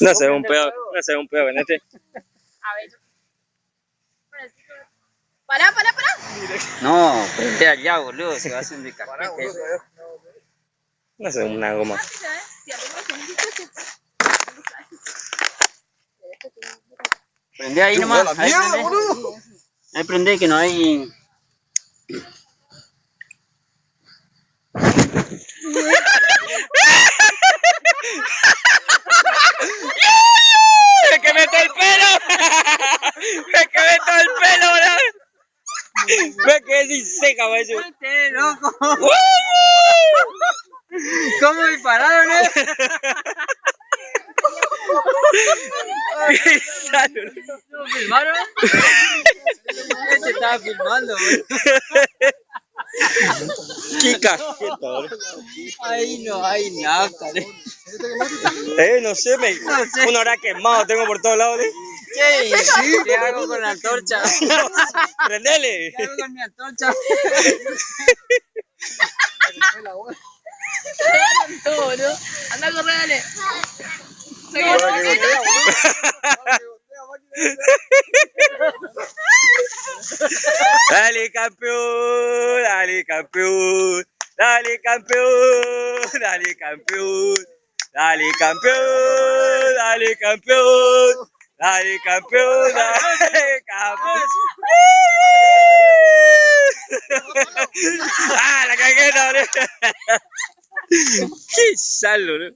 No sé, un pedo, venete. A ver. Pará. No, prende allá, boludo, se va a hacer un descajete. No sé, una goma. Prende ahí nomás. Ahí prende. Ahí prende que no hay. ¡Me quemé todo el pelo! ¡Me quemé todo el pelo, bro! Me quedé sin seca, macho. ¡Loco! ¿Cómo dispararon, ¿Lo filmaron? Este estaba filmando, boludo. ¡Qué cajeta, bro! Ahí no hay nada, cara. No sé, una hora quemado tengo por todos lados, ¿Qué hago con la antorcha? ¡Prendele! ¿Qué hago con mi antorcha? Todo, boludo. Anda a correr, dale. Dale campeón, dale campeón, dale campeón, dale campeón, dale campeón, dale campeón, dale campeón, dale campeón. ¡Ah, la cagueta, bro! ¡Qué salvo, bro!